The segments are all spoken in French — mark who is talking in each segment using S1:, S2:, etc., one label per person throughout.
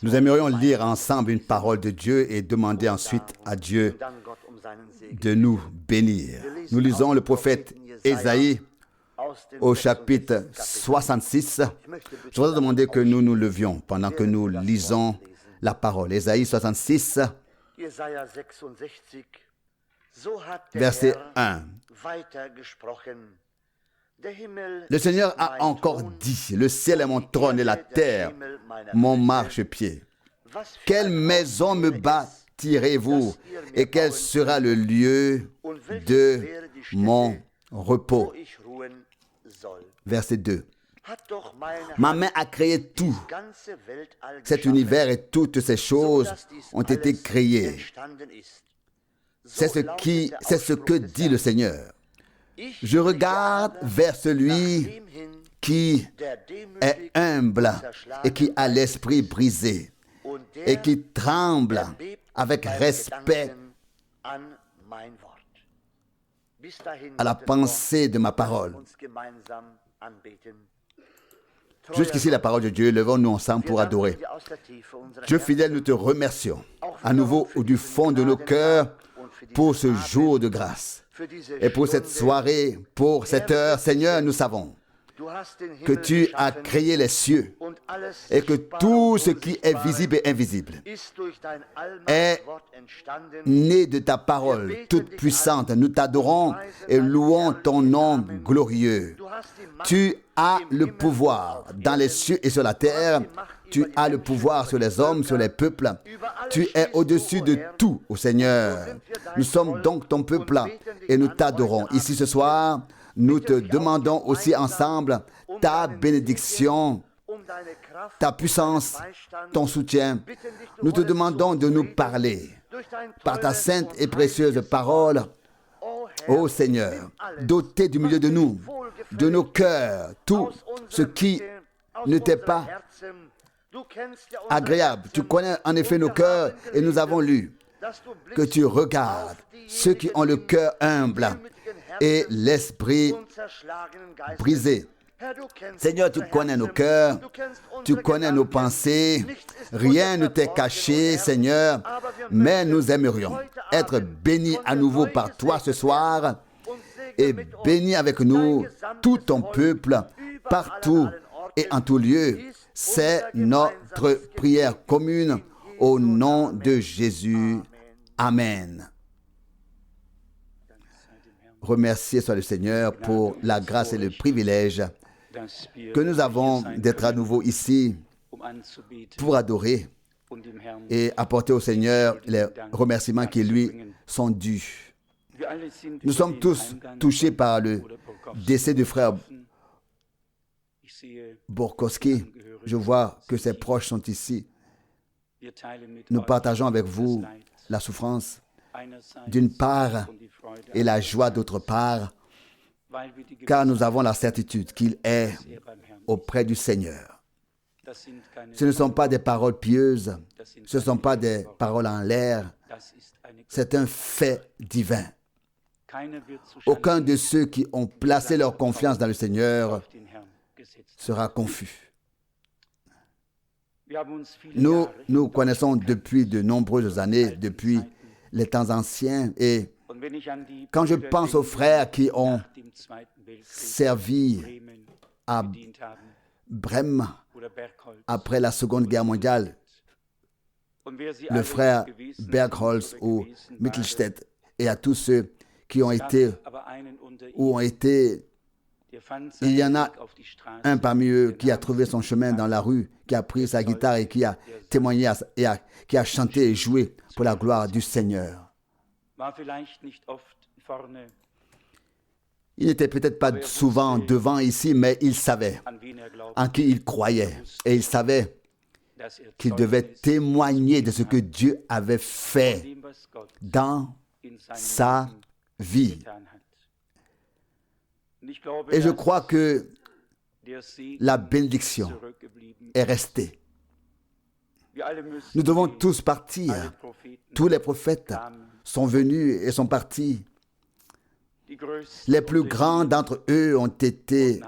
S1: Nous aimerions lire ensemble une parole de Dieu et demander ensuite à Dieu de nous bénir. Nous lisons le prophète Ésaïe au chapitre 66. Je voudrais demander que nous nous levions pendant que nous lisons la parole. Ésaïe 66, verset 1. Le Seigneur a encore dit, le ciel est mon trône et la terre mon marchepied. Quelle maison me bâtirez-vous et quel sera le lieu de mon repos? Verset 2. Ma main a créé tout. Cet univers et toutes ces choses ont été créées. C'est ce que dit le Seigneur. Je regarde vers celui qui est humble et qui a l'esprit brisé et qui tremble avec respect à la pensée de ma parole. Jusqu'ici la parole de Dieu, levons-nous ensemble pour adorer. Dieu fidèle, nous te remercions à nouveau du fond de nos cœurs pour ce jour de grâce et pour cette soirée, pour cette heure. Seigneur, nous savons que tu as créé les cieux et que tout ce qui est visible et invisible est né de ta parole toute puissante. Nous t'adorons et louons ton nom glorieux. Tu as le pouvoir dans les cieux et sur la terre. Tu as le pouvoir sur les hommes, sur les peuples. Tu es au-dessus de tout, ô Seigneur. Nous sommes donc ton peuple et nous t'adorons. Ici ce soir, nous te demandons aussi ensemble ta bénédiction, ta puissance, ton soutien. Nous te demandons de nous parler par ta sainte et précieuse parole, ô Seigneur, doté du milieu de nous, de nos cœurs, tout ce qui ne t'est pas agréable. Tu connais en effet nos cœurs et nous avons lu que tu regardes ceux qui ont le cœur humble et l'esprit brisé. Seigneur, tu connais nos cœurs, tu connais nos pensées. Rien ne t'est caché, Seigneur, mais nous aimerions être bénis à nouveau par toi ce soir et bénis avec nous tout ton peuple, partout et en tout lieu. C'est notre prière commune au nom de Jésus. Amen. Remercié soit le Seigneur pour la grâce et le privilège que nous avons d'être à nouveau ici pour adorer et apporter au Seigneur les remerciements qui lui sont dus. Nous sommes tous touchés par le décès du frère Borkowski. Je vois que ses proches sont ici. Nous partageons avec vous la souffrance d'une part et la joie d'autre part, car nous avons la certitude qu'il est auprès du Seigneur. Ce ne sont pas des paroles pieuses, ce ne sont pas des paroles en l'air, c'est un fait divin. Aucun de ceux qui ont placé leur confiance dans le Seigneur sera confus. Nous connaissons depuis de nombreuses années, depuis les temps anciens, et quand je pense aux frères qui ont servi à Brême après la Seconde Guerre mondiale, le frère Bergholz ou Mittelstedt, et à tous ceux qui ont été ou ont été, il y en a un parmi eux qui a trouvé son chemin dans la rue, qui a pris sa guitare et qui a témoigné et qui a chanté et joué pour la gloire du Seigneur. Il n'était peut-être pas souvent devant ici, mais il savait en qui il croyait. Et il savait qu'il devait témoigner de ce que Dieu avait fait dans sa vie. Et je crois que la bénédiction est restée. Nous devons tous partir. Tous les prophètes sont venus et sont partis. Les plus grands d'entre eux ont été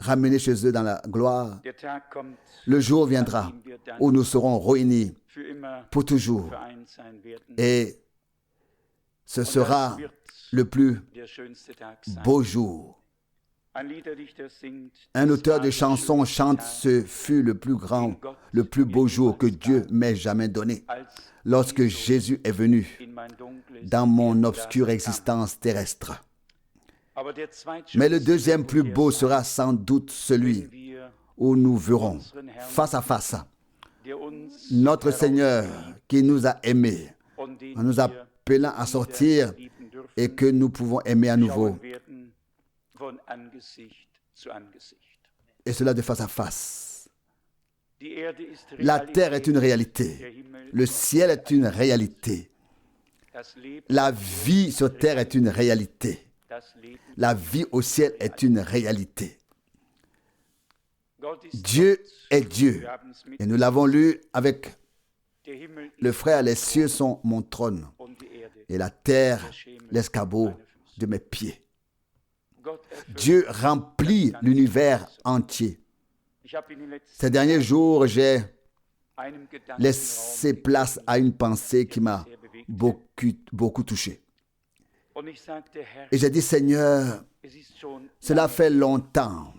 S1: ramenés chez eux dans la gloire.
S2: Der Tag kommt,
S1: Le jour viendra
S2: an dem wir dann
S1: où nous serons réunis
S2: für immer
S1: pour toujours.
S2: vereint sein werden.
S1: Et ce
S2: Und
S1: sera
S2: das wird
S1: le plus
S2: der schönste Tag sein.
S1: beau jour.
S2: Ein Liederdichter singt,
S1: Un
S2: es
S1: auteur
S2: war
S1: de
S2: der
S1: chansons
S2: schönste
S1: chante:
S2: Tag,
S1: ce fut le plus grand, le plus beau jour que Dieu m'ait jamais donné.
S2: als
S1: Lorsque
S2: Jesus
S1: Jésus est venu
S2: in mein dunkles
S1: dans mon
S2: Erdgas
S1: obscure
S2: kam.
S1: existence terrestre.
S2: Aber der
S1: Mais le
S2: zweitschönste
S1: deuxième plus
S2: wird
S1: beau
S2: der
S1: sera sans doute
S2: sein,
S1: celui
S2: wenn wir
S1: où nous verrons
S2: unseren Herrn,
S1: face à face
S2: der uns
S1: notre Seigneur qui nous a aimés,
S2: und den
S1: en nous
S2: wir
S1: appelant à sortir
S2: lieben dürfen,
S1: et que nous pouvons aimer à nouveau.
S2: schauen werden von Angesicht zu Angesicht.
S1: Et cela de face à face.
S2: Die Erde ist
S1: La terre est une
S2: Realität, der
S1: réalité.
S2: Himmel,
S1: Le ciel est une réalité.
S2: das Leben,
S1: La vie sur terre est une réalité.
S2: das Leben.
S1: La vie au ciel est une réalité.
S2: Gott ist
S1: Dieu
S2: Gott.
S1: est Dieu.
S2: Wir haben es mit
S1: Et nous l'avons lu avec
S2: der Himmel
S1: le frère: les cieux sont mon trône
S2: und die Erde.
S1: et la terre l'escabeau de mes pieds.
S2: Gott erfüllt.
S1: Dieu remplit l'univers entier.
S2: Ich habe in den letzten
S1: Ces derniers jours, j'ai
S2: einem Gedanken
S1: laissé place à une pensée qui m'a
S2: sehr bewegt.
S1: beaucoup touché.
S2: Und ich sagte, Herr,
S1: Et j'ai dit: Seigneur,
S2: es ist schon
S1: cela fait longtemps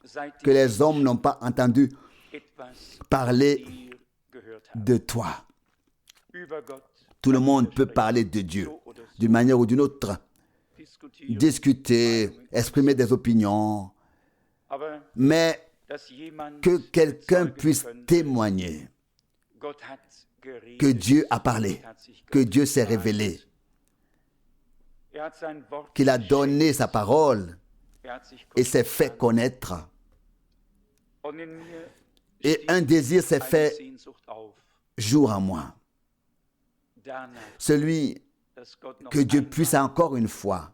S2: seit
S1: que les hommes n'ont pas entendu
S2: etwas
S1: parler
S2: dir gehört haben.
S1: de toi.
S2: Über Gott
S1: Tout le monde peut parler de Dieu d'une manière ou d'une autre,
S2: diskutieren,
S1: discuter, exprimer des opinions,
S2: aber
S1: mais
S2: dass jemand
S1: que quelqu'un
S2: bezeugen
S1: puisse
S2: könnte,
S1: témoigner
S2: Gott hat geredet,
S1: que Dieu a parlé,
S2: hat sich
S1: que
S2: Gott
S1: Dieu s'est
S2: gewahrheit.
S1: révélé,
S2: Hat sein Wort
S1: qu'il a
S2: geschenkt,
S1: donné sa parole
S2: hat sich
S1: et s'est fait connaître.
S2: Und in mir
S1: Et
S2: stieg
S1: un désir s'est
S2: eine
S1: fait
S2: Sehnsucht auf,
S1: jour en moi.
S2: danach,
S1: Celui
S2: dass Gott noch
S1: que Dieu
S2: einmal
S1: puisse encore une fois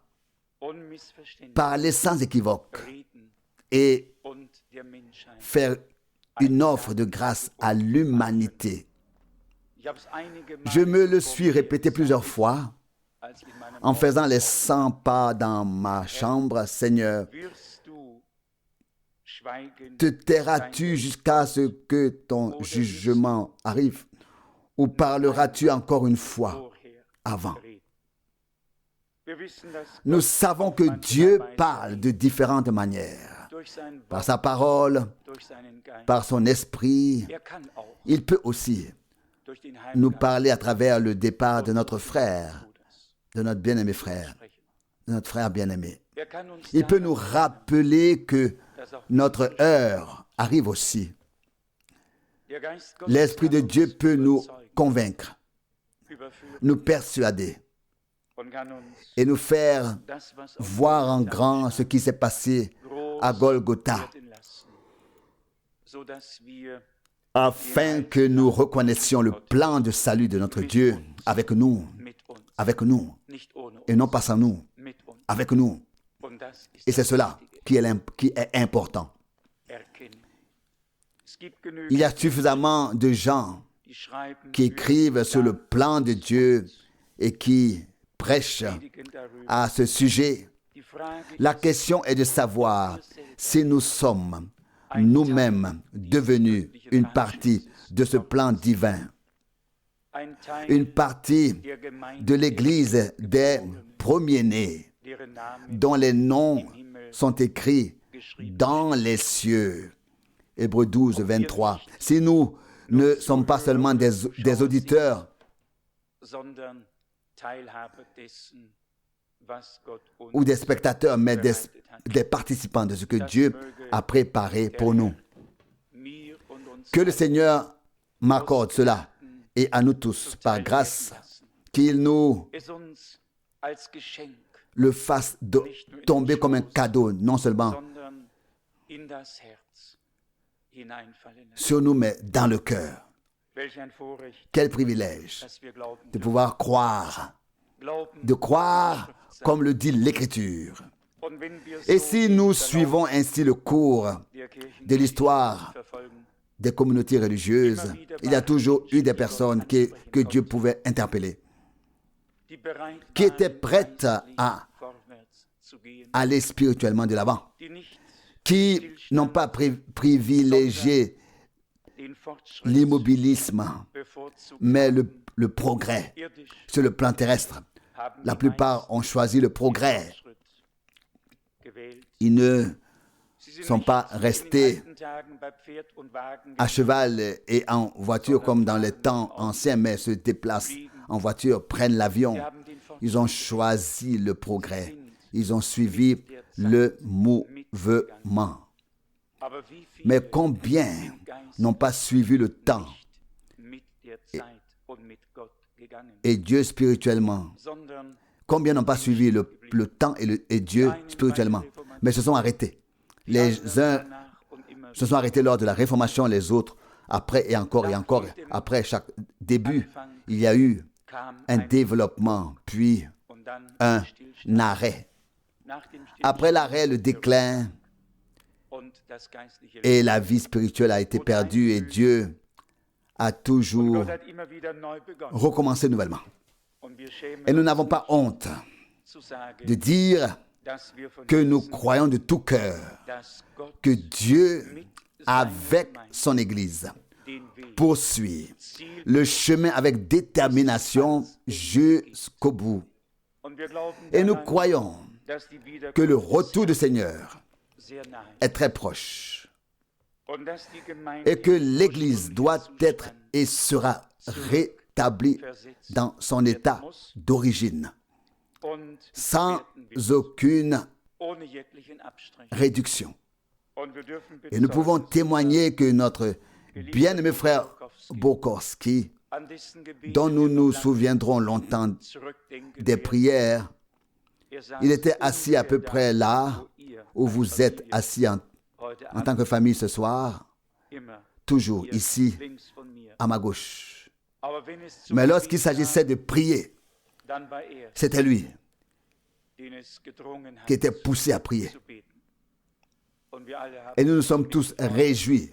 S2: unmissverständlich
S1: parler sans équivoque
S2: reden
S1: et
S2: und der Menschheit.
S1: faire une offre de grâce à l'humanité.
S2: Ich habe es einige Male
S1: Je me le
S2: vor
S1: suis
S2: mir
S1: répété plusieurs
S2: gesagt,
S1: fois
S2: als ich in meinem
S1: en faisant
S2: Haus
S1: les
S2: war,
S1: 100 pas dans ma chambre. Seigneur,
S2: wirst du schweigen,
S1: te tairas-tu jusqu'à ce que ton jugement arrive, ou parleras-tu encore une fois
S2: vorher
S1: avant?
S2: reden. Wir wissen, dass
S1: Nous
S2: Gott
S1: savons
S2: auf
S1: que
S2: mancherlei
S1: Dieu
S2: Weise
S1: parle de différentes manières,
S2: durch sein
S1: par
S2: Wort,
S1: sa parole,
S2: durch seinen Geist.
S1: par son esprit.
S2: Kann auch
S1: Il peut aussi
S2: durch den
S1: nous
S2: Heiligen
S1: parler à travers le départ de notre
S2: Geist
S1: frère, de notre bien-aimé frère,
S2: sprechen.
S1: de notre frère bien-aimé.
S2: Kann uns
S1: Il peut
S2: daran
S1: nous
S2: erinnern,
S1: rappeler que
S2: dass auch
S1: notre heure arrive aussi.
S2: der Geist Gottes
S1: L'Esprit de
S2: kann
S1: Dieu
S2: uns
S1: peut nous
S2: überzeugen,
S1: convaincre,
S2: überführen
S1: nous persuader
S2: und kann uns
S1: et nous faire
S2: das, was auf
S1: voir en
S2: Golgatha
S1: grand ce qui s'est passé
S2: groß
S1: à Golgotha,
S2: werden lassen, sodass wir
S1: afin que nous reconnaissions le plan de salut de notre Dieu avec nous,
S2: nicht ohne
S1: et non pas sans nous,
S2: mit uns.
S1: avec nous.
S2: Und das ist
S1: Et c'est
S2: das
S1: cela
S2: Wichtige,
S1: qui est important.
S2: erkennen. Es gibt genügend,
S1: Il y a suffisamment de gens
S2: die schreiben,
S1: qui écrivent sur le plan de Dieu et qui prêchent
S2: predigen darüber.
S1: à ce sujet.
S2: Die Frage
S1: La
S2: ist,
S1: question est de savoir si nous sommes nous-mêmes devenus une partie de ce plan divin,
S2: ein Teil
S1: une partie
S2: der Gemeinde,
S1: de l'Église des premiers-nés,
S2: deren Namen
S1: dont les noms
S2: im Himmel
S1: sont écrits
S2: geschrieben
S1: dans les cieux. Hébreux 12, 23. Si nous ne sommes pas seulement des auditeurs,
S2: sondern Teilhabe dessen, was Gott uns
S1: ou des spectateurs, mais
S2: bereitet hat.
S1: des participants de ce que Dieu a préparé pour nous.
S2: Mir und uns
S1: Que le Seigneur m'accorde cela et à nous tous, par grâce, qu'il nous
S2: es uns als Geschenk,
S1: le fasse tomber comme un cadeau, non seulement
S2: sondern in das Herz hineinfallen lässt.
S1: sur nous, mais dans le cœur.
S2: Welch ein Vorrecht,
S1: Quel privilège
S2: dass wir glauben
S1: de
S2: dürfen.
S1: pouvoir croire, de croire comme le dit l'Écriture.
S2: Und wenn wir
S1: Et
S2: so
S1: si
S2: den
S1: nous
S2: Verlauf
S1: suivons ainsi le cours
S2: der Kirchen
S1: de l'histoire
S2: verfolgen,
S1: des communautés religieuses, il y a toujours eu des personnes que Dieu pouvait interpeller,
S2: die bereit
S1: qui étaient
S2: waren,
S1: prêtes
S2: geistlich
S1: à
S2: vorwärts zu gehen,
S1: aller spirituellement de l'avant,
S2: die nicht
S1: qui n'ont pas privilégié l'immobilisme, mais le progrès sur le plan terrestre. La plupart ont choisi le progrès. Ils ne sont pas restés à cheval et en voiture comme dans les temps anciens, mais se déplacent en voiture, prennent l'avion. Ils ont choisi le progrès. Ils ont suivi le mouvement. Mais combien n'ont pas suivi le temps et Dieu spirituellement? Combien n'ont pas suivi le temps et Dieu spirituellement, mais se sont arrêtés? Les uns se sont arrêtés lors de la Réformation, les autres après et encore et encore. Après chaque début, il y a eu un développement, puis un arrêt. Après l'arrêt, le déclin et la vie spirituelle a été perdue et Dieu a toujours recommencé nouvellement. Et nous n'avons pas honte de dire que nous croyons de tout cœur que Dieu, avec son Église, poursuit le chemin avec détermination jusqu'au bout. Et nous croyons que le retour du Seigneur est très proche et que l'Église doit être et sera rétablie dans son état d'origine, sans aucune réduction. Et nous pouvons témoigner que notre bien-aimé frère Bokorski, dont nous nous souviendrons longtemps des prières, il était assis à peu près là où vous êtes assis en tant que famille ce soir, toujours ici, à ma gauche. Mais lorsqu'il s'agissait de prier, c'était lui qui était poussé à prier. Et nous nous sommes tous réjouis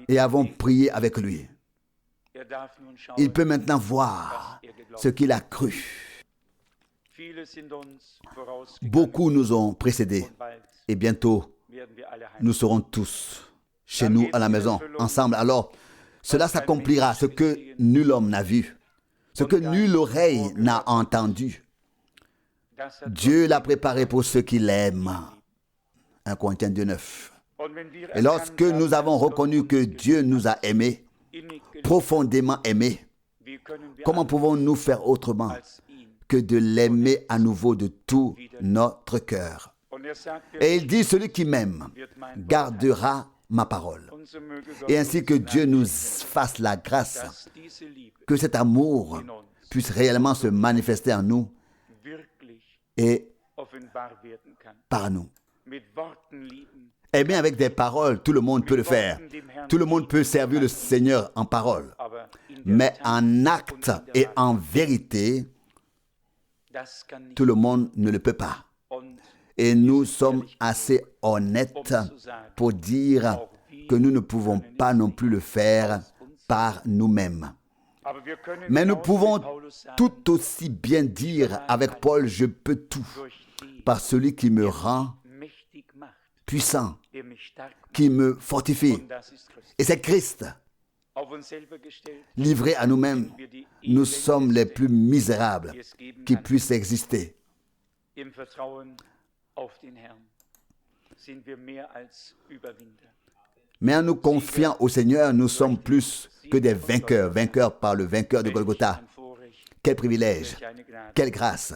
S1: et avons prié avec lui. Il peut maintenant voir ce qu'il a cru. Beaucoup nous ont précédés et bientôt nous serons tous chez nous à la maison ensemble. Alors cela s'accomplira, ce que nul homme n'a vu, ce que nulle oreille n'a entendu. Dieu l'a préparé pour ceux qui l'aiment. 1 Corinthiens 2:9. Et lorsque nous avons reconnu que Dieu nous a aimés, profondément aimés, comment pouvons-nous faire autrement que de l'aimer à nouveau de tout notre cœur? Et il dit, celui qui m'aime gardera ma parole. Et ainsi que Dieu nous fasse la grâce, que cet amour puisse réellement se manifester en nous et par nous. Aimer avec des paroles, tout le monde peut le faire. Tout le monde peut servir le Seigneur en parole. Mais en acte et en vérité, tout le monde ne le peut pas. Et nous sommes assez honnêtes pour dire que nous ne pouvons pas non plus le faire par nous-mêmes. Mais nous pouvons tout aussi bien dire avec Paul, je peux tout par celui qui me rend puissant, qui me fortifie. Et c'est Christ. Livrés à nous-mêmes, nous sommes les plus misérables qui puissent exister. Mais en nous confiant au Seigneur, nous sommes plus que des vainqueurs, vainqueurs par le vainqueur de Golgotha. Quel privilège, quelle grâce.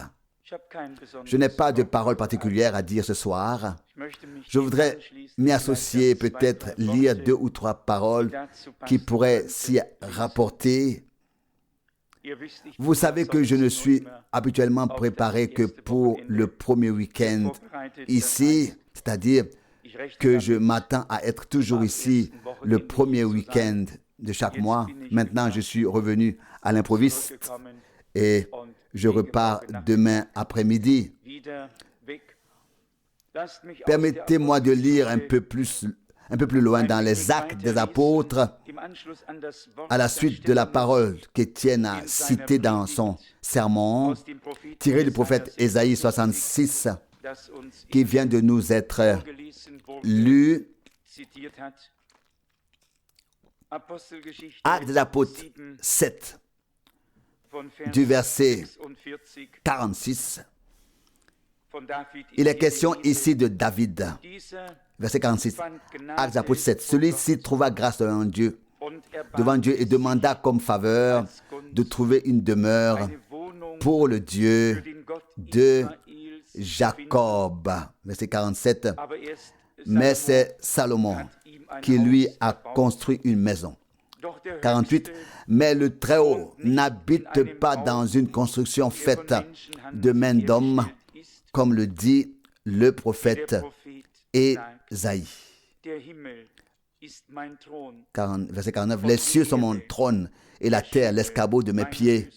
S1: Je n'ai pas de parole particulière à dire ce soir. Je voudrais m'y associer, peut-être lire 2 ou 3 paroles qui pourraient s'y rapporter. Vous savez que je ne suis habituellement préparé que pour le premier week-end ici, c'est-à-dire que je m'attends à être toujours ici le premier week-end de chaque mois. Maintenant, je suis revenu à l'improviste et je repars demain après-midi. Permettez-moi de lire un peu plus loin dans les Actes des Apôtres, à la suite de la parole qu'Étienne a citée dans son sermon, tiré du prophète Ésaïe 66. qui vient de nous être lu. Actes des Apôtres 7, du verset 46. Il est question ici de David. Verset 46. Actes des Apôtres 7. Celui-ci trouva grâce devant Dieu et demanda comme faveur de trouver une demeure pour le Dieu de Jacob. Verset 47. Mais c'est Salomon qui lui a construit une maison. 48. Mais le Très-Haut n'habite pas dans une construction faite de main d'homme, comme le dit le prophète Ésaïe. Verset 49. Les cieux sont mon trône et la terre l'escabeau de mes pieds.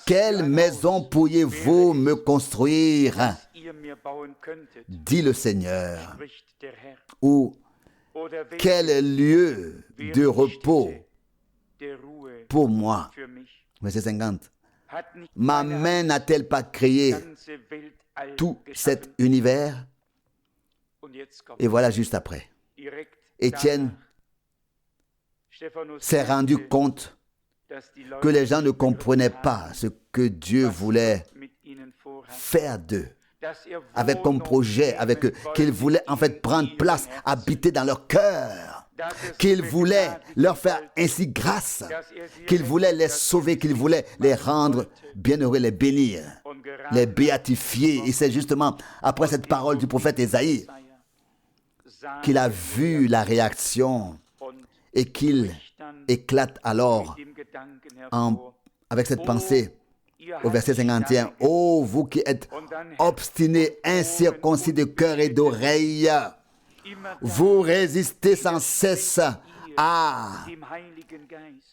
S1: Quelle maison pourriez-vous me construire, dit le Seigneur, ou quel lieu de repos pour moi. Verset 50. Ma main n'a-t-elle pas créé tout cet univers? Et voilà juste après. Étienne s'est rendu compte que les gens ne comprenaient pas ce que Dieu voulait faire d'eux, avec comme projet, avec eux, qu'il voulait en fait prendre place, habiter dans leur cœur, qu'il voulait leur faire ainsi grâce, qu'il voulait les sauver, qu'il voulait les rendre bienheureux, les bénir, les béatifier. Et c'est justement après cette parole du prophète Ésaïe qu'il a vu la réaction et qu'il éclate alors avec cette pensée au verset 51. « Oh, vous qui êtes obstinés, incirconcis de cœur et d'oreille, vous résistez sans cesse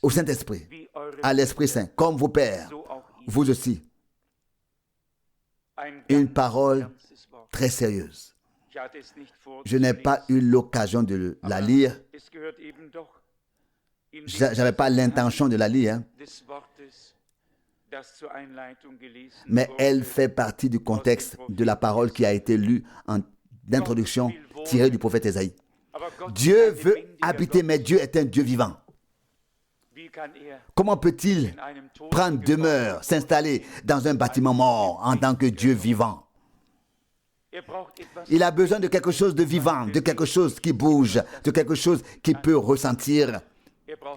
S1: au Saint-Esprit, à l'Esprit Saint, comme vos pères, vous aussi. » Une parole très sérieuse. Je n'ai pas eu l'occasion de la lire. Je n'avais pas l'intention de la lire, hein. Mais elle fait partie du contexte de la parole qui a été lue en introduction tirée du prophète Ésaïe. Dieu veut habiter, mais Dieu est un Dieu vivant. Comment peut-il prendre demeure, s'installer dans un bâtiment mort en tant que Dieu vivant? Il a besoin de quelque chose de vivant, de quelque chose qui bouge, de quelque chose qui peut ressentir.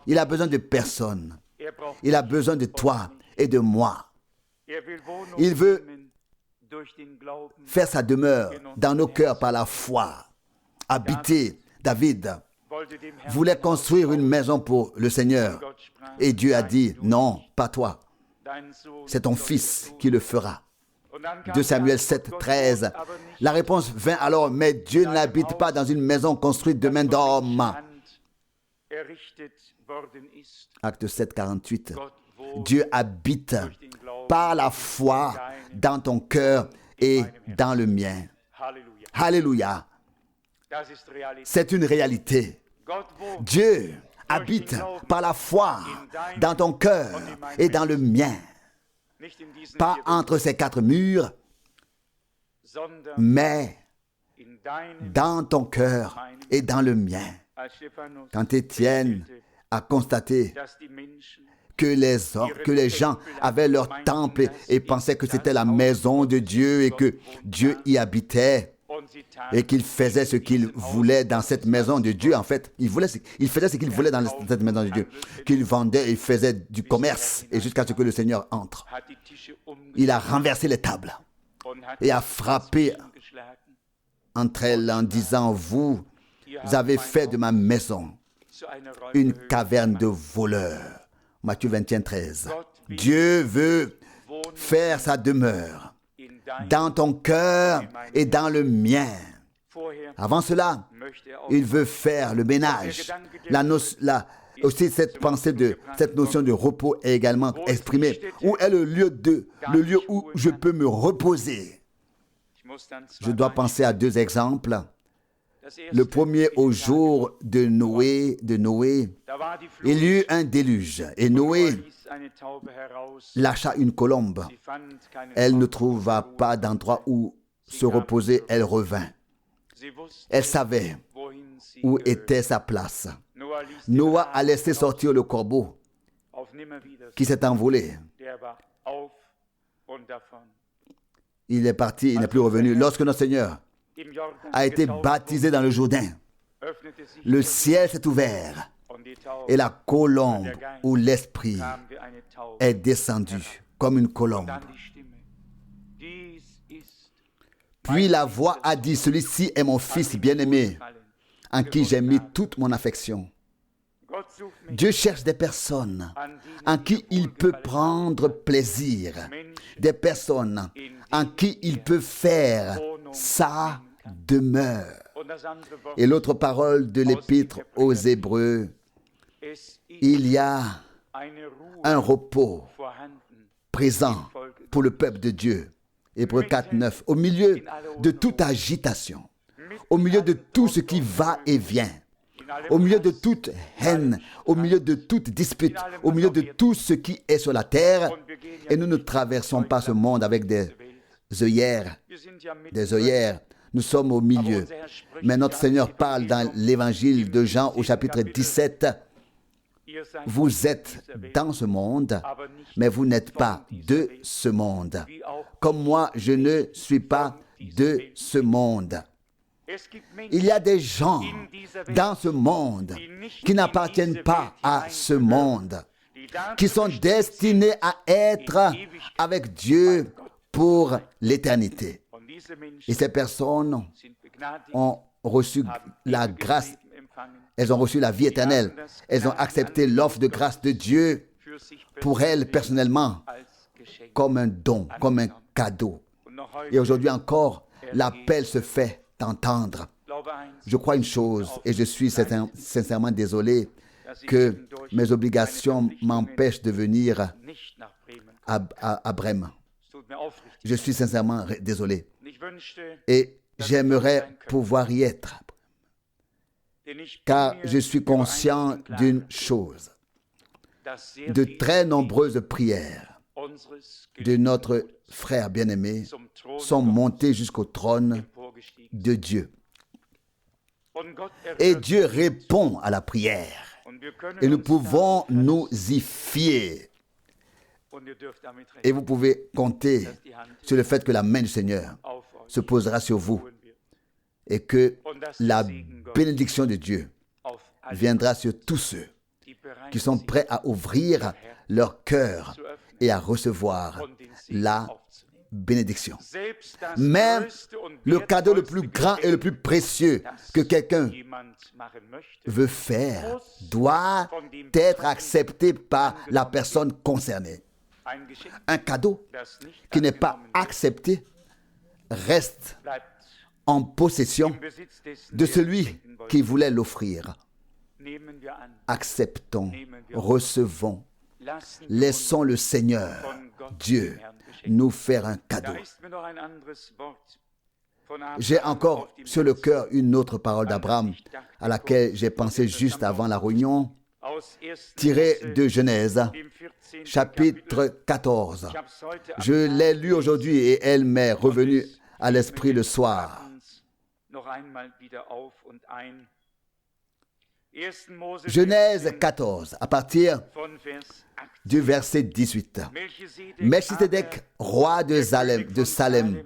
S1: Il a besoin de personne. Il a besoin de toi et de moi. Il veut faire sa demeure dans nos cœurs par la foi. Habiter. David voulait construire une maison pour le Seigneur. Et Dieu a dit, non, pas toi. C'est ton fils qui le fera. 2 Samuel 7, 13. La réponse vint alors, mais Dieu n'habite pas dans une maison construite de main d'homme. Acte 7, 48. Dieu habite par la foi dans ton cœur et dans le mien. Alléluia. C'est une réalité. Dieu habite par la foi dans ton cœur et dans le mien. Pas entre ces quatre murs, mais dans ton cœur et dans le mien. Quand Étienne a constaté que les gens avaient leur temple et pensaient que c'était la maison de Dieu et que Dieu y habitait et qu'il faisait ce qu'il voulait dans cette maison de Dieu. En fait, il faisait ce qu'il voulait dans cette maison de Dieu. Qu'il vendait et faisait du commerce et jusqu'à ce que le Seigneur entre. Il a renversé les tables et a frappé entre elles en disant, vous avez fait de ma maison une caverne de voleurs. Matthieu 21, 13. Dieu veut faire sa demeure dans ton cœur et dans le mien. Avant cela, il veut faire le ménage. Aussi cette pensée cette notion de repos est également exprimée. Où est le lieu où je peux me reposer? Je dois penser à deux exemples. le premier au jour de Noé, il y eut un déluge. Et Noé lâcha une colombe. Elle ne trouva pas d'endroit où se reposer. Elle revint. Elle savait où était sa place. Noé a laissé sortir le corbeau qui s'est envolé. Il est parti, il n'est plus revenu. Lorsque notre Seigneur a été baptisé dans le Jourdain, le ciel s'est ouvert et la colombe où l'Esprit est descendu comme une colombe. Puis la voix a dit, celui-ci est mon fils bien-aimé, en qui j'ai mis toute mon affection. Dieu cherche des personnes en qui il peut prendre plaisir, des personnes en qui il peut faire sa demeure. Et l'autre parole de l'Épître aux Hébreux, il y a un repos présent pour le peuple de Dieu. Hébreux 4, 9. Au milieu de toute agitation, au milieu de tout ce qui va et vient, au milieu de toute haine, au milieu de toute dispute, au milieu de tout ce qui est sur la terre, et nous ne traversons pas ce monde avec des œillères. Nous sommes au milieu. Mais notre Seigneur parle dans l'évangile de Jean au chapitre 17. Vous êtes dans ce monde, mais vous n'êtes pas de ce monde. Comme moi, je ne suis pas de ce monde. Il y a des gens dans ce monde qui n'appartiennent pas à ce monde, qui sont destinés à être avec Dieu pour l'éternité. Et ces personnes ont reçu la grâce, elles ont reçu la vie éternelle, elles ont accepté l'offre de grâce de Dieu pour elles personnellement comme un don, comme un cadeau. Et aujourd'hui encore, l'appel se fait entendre. Je crois une chose, et je suis sincèrement désolé que mes obligations m'empêchent de venir à Brême. Je suis sincèrement désolé. Et j'aimerais pouvoir y être. Car je suis conscient d'une chose. De très nombreuses prières de notre frère bien-aimé sont montées jusqu'au trône de Dieu. Et Dieu répond à la prière. Et nous pouvons nous y fier. Et vous pouvez compter sur le fait que la main du Seigneur se posera sur vous et que la bénédiction de Dieu viendra sur tous ceux qui sont prêts à ouvrir leur cœur et à recevoir la bénédiction. Même le cadeau le plus grand et le plus précieux que quelqu'un veut faire doit être accepté par la personne concernée. Un cadeau qui n'est pas accepté reste en possession de celui qui voulait l'offrir. Acceptons, recevons, laissons le Seigneur, Dieu, nous faire un cadeau. J'ai encore sur le cœur une autre parole d'Abraham à laquelle j'ai pensé juste avant la réunion, tirée de Genèse, chapitre 14. Je l'ai lu aujourd'hui et elle m'est revenue à l'esprit le soir. Genèse 14, à partir du verset 18. Melchisédek, roi de Salem,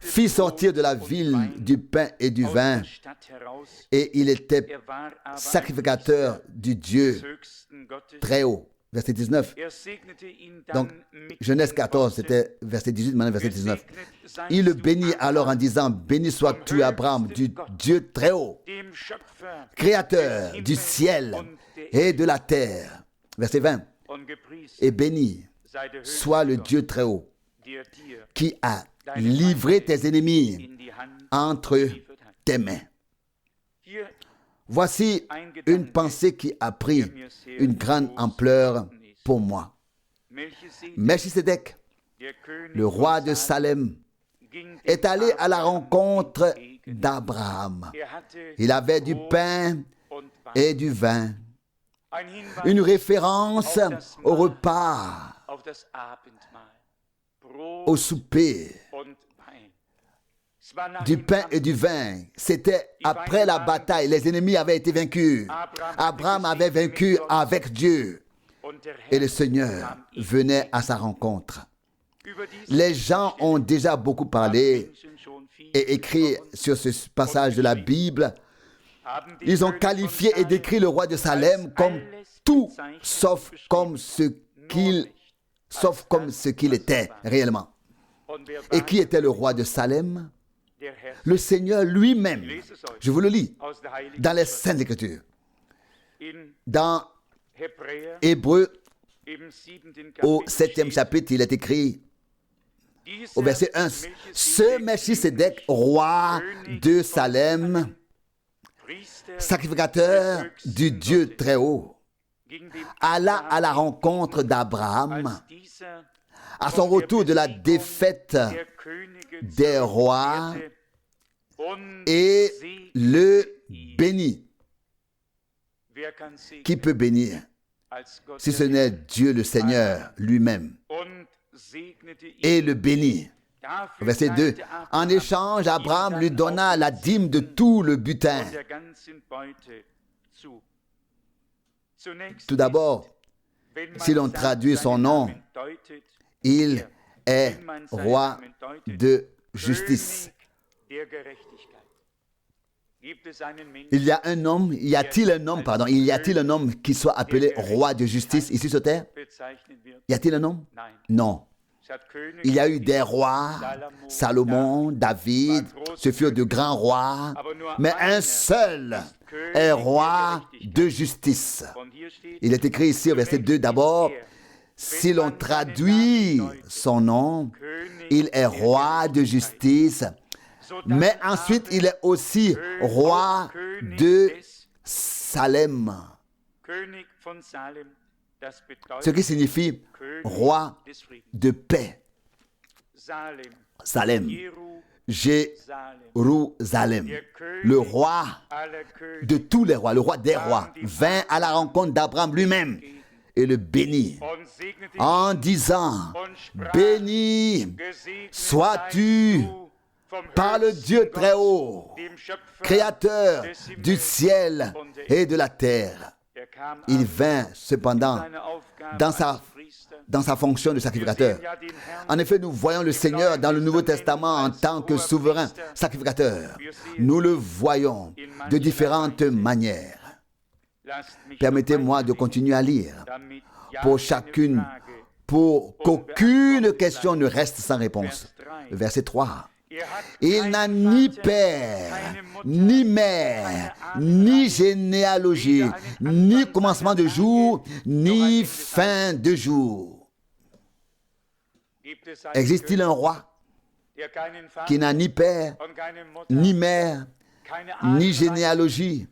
S1: fit sortir de la ville du pain et du vin, et il était sacrificateur du Dieu très haut. Verset 19. Donc, Genèse 14, c'était verset 18, maintenant verset 19. Il le bénit alors en disant, béni sois-tu, Abraham, du Dieu très haut, créateur du ciel et de la terre. Verset 20. Et béni soit le Dieu très haut, qui a livré tes ennemis entre tes mains. Voici une pensée qui a pris une grande ampleur pour moi. Melchisédek, le roi de Salem, est allé à la rencontre d'Abraham. Il avait du pain et du vin. Une référence au repas, au souper. Du pain et du vin. C'était après la bataille. Les ennemis avaient été vaincus. Abraham avait vaincu avec Dieu. Et le Seigneur venait à sa rencontre. Les gens ont déjà beaucoup parlé et écrit sur ce passage de la Bible. Ils ont qualifié et décrit le roi de Salem comme tout sauf comme ce qu'il était réellement. Et qui était le roi de Salem? Le Seigneur lui-même. Je vous le lis dans les Saintes Écritures. Dans Hébreux, au 7e chapitre, il est écrit au verset 1, « Ce Melchisédek, roi de Salem, sacrificateur du Dieu très haut, alla à la rencontre d'Abraham à son retour de la défaite des rois et le bénit. » Qui peut bénir si ce n'est Dieu le Seigneur lui-même? Et le bénit. Verset 2. En échange, Abraham lui donna la dîme de tout le butin. Tout d'abord, si l'on traduit son nom, il est roi de justice. Il y a-t-il un homme qui soit appelé roi de justice ici sur terre? Y a-t-il un homme? Non. Il y a eu des rois, Salomon, David, ce furent de grands rois, mais un seul est roi de justice. Il est écrit ici au verset 2 d'abord, si l'on traduit son nom, il est roi de justice, mais ensuite il est aussi roi de Salem, ce qui signifie roi de paix. Salem, Jérusalem, le roi de tous les rois, le roi des rois, vint à la rencontre d'Abraham lui-même et le bénit en disant, béni sois-tu par le Dieu très haut, créateur du ciel et de la terre. Il vint cependant dans sa fonction de sacrificateur. En effet, nous voyons le Seigneur dans le Nouveau Testament en tant que souverain sacrificateur. Nous le voyons de différentes manières. Permettez-moi de continuer à lire pour qu'aucune question ne reste sans réponse. Verset 3. Il n'a ni père, ni mère, ni généalogie, ni commencement de jour, ni fin de jour. Existe-t-il un roi qui n'a ni père, ni mère, ni généalogie,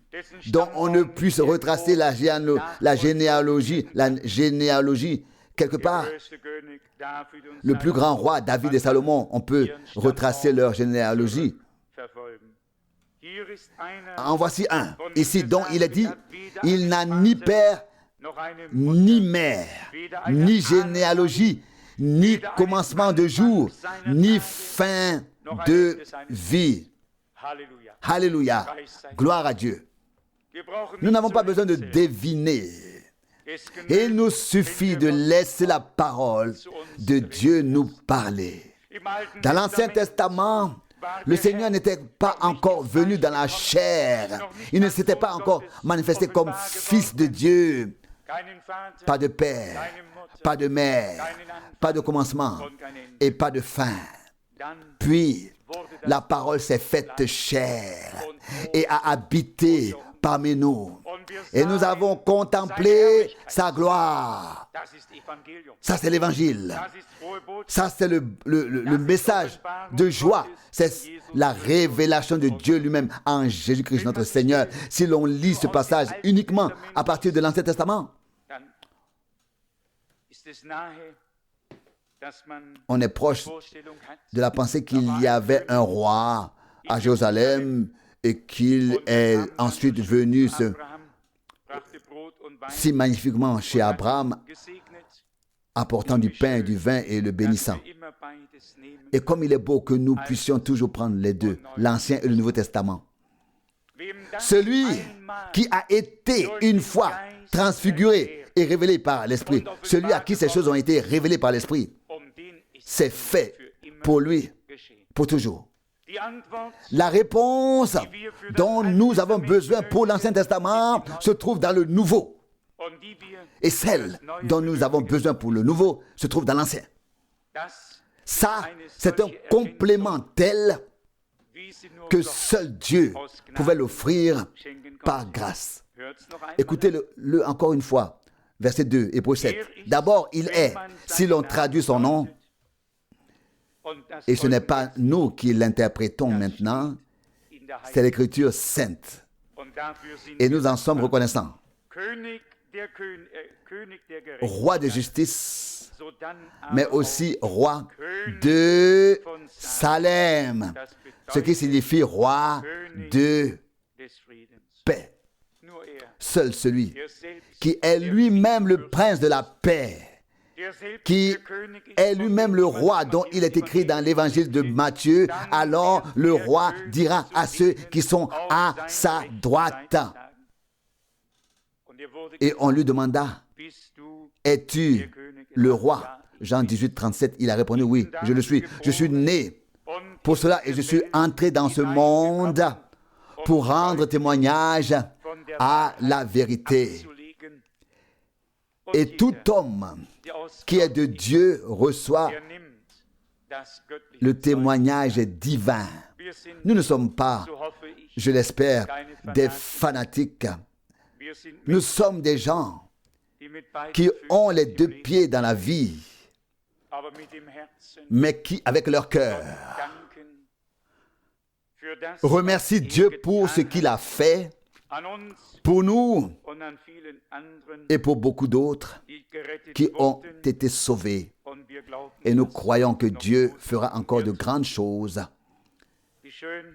S1: dont on ne puisse retracer la généalogie quelque part? Le plus grand roi, David et Salomon, on peut retracer leur généalogie. En voici un, ici, dont il est dit, il n'a ni père, ni mère, ni généalogie, ni commencement de jour, ni fin de vie. Alléluia. Gloire à Dieu. Nous n'avons pas besoin de deviner. Il nous suffit de laisser la parole de Dieu nous parler. Dans l'Ancien Testament, le Seigneur n'était pas encore venu dans la chair. Il ne s'était pas encore manifesté comme Fils de Dieu. Pas de père, pas de mère, pas de commencement et pas de fin. Puis, la parole s'est faite chair et a habité parmi nous. Et nous avons contemplé sa gloire. Ça, c'est l'évangile. Ça, c'est le message de joie. C'est la révélation de Dieu lui-même en Jésus-Christ, notre Seigneur. Si l'on lit ce passage uniquement à partir de l'Ancien Testament, on est proche de la pensée qu'il y avait un roi à Jérusalem et qu'il est ensuite venu si magnifiquement chez Abraham, apportant du pain et du vin et le bénissant. Et comme il est beau que nous puissions toujours prendre les deux, l'Ancien et le Nouveau Testament. Celui qui a été une fois transfiguré et révélé par l'Esprit, celui à qui ces choses ont été révélées par l'Esprit, c'est fait pour lui, pour toujours. La réponse dont nous avons besoin pour l'Ancien Testament se trouve dans le Nouveau. Et celle dont nous avons besoin pour le Nouveau se trouve dans l'Ancien. Ça, c'est un complément tel que seul Dieu pouvait l'offrir par grâce. Écoutez-le encore une fois, verset 2, Hébreux 7. D'abord, il est, si l'on traduit son nom, et ce n'est pas nous qui l'interprétons maintenant, c'est l'Écriture sainte. Et nous en sommes reconnaissants. Roi de justice, mais aussi roi de Salem, ce qui signifie roi de paix. Seul celui qui est lui-même le prince de la paix, qui est lui-même le roi dont il est écrit dans l'évangile de Matthieu, alors le roi dira à ceux qui sont à sa droite. Et on lui demanda, es-tu le roi? Jean 18, 37, il a répondu, oui, je le suis. Je suis né pour cela et je suis entré dans ce monde pour rendre témoignage à la vérité. Et tout homme qui est de Dieu reçoit le témoignage divin. Nous ne sommes pas, je l'espère, des fanatiques. Nous sommes des gens qui ont les deux pieds dans la vie, mais qui, avec leur cœur, remercient Dieu pour ce qu'il a fait pour nous et pour beaucoup d'autres qui ont été sauvés. Et nous croyons que Dieu fera encore de grandes choses.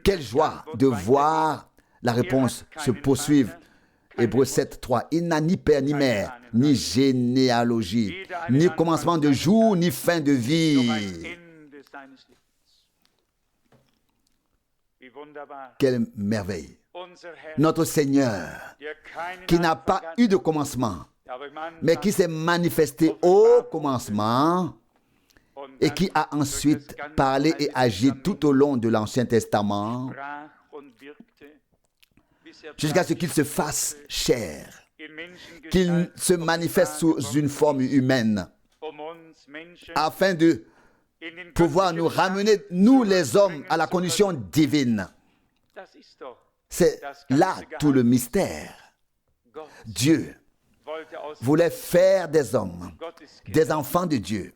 S1: Quelle joie de voir la réponse se poursuivre. Hébreux 7, 3. Il n'a ni père ni mère, ni généalogie, ni commencement de jour, ni fin de vie. Quelle merveille! Notre Seigneur, qui n'a pas eu de commencement, mais qui s'est manifesté au commencement et qui a ensuite parlé et agi tout au long de l'Ancien Testament, jusqu'à ce qu'il se fasse chair, qu'il se manifeste sous une forme humaine, afin de pouvoir nous ramener, nous les hommes, à la condition divine. C'est là tout le mystère. Dieu voulait faire des hommes, des enfants de Dieu,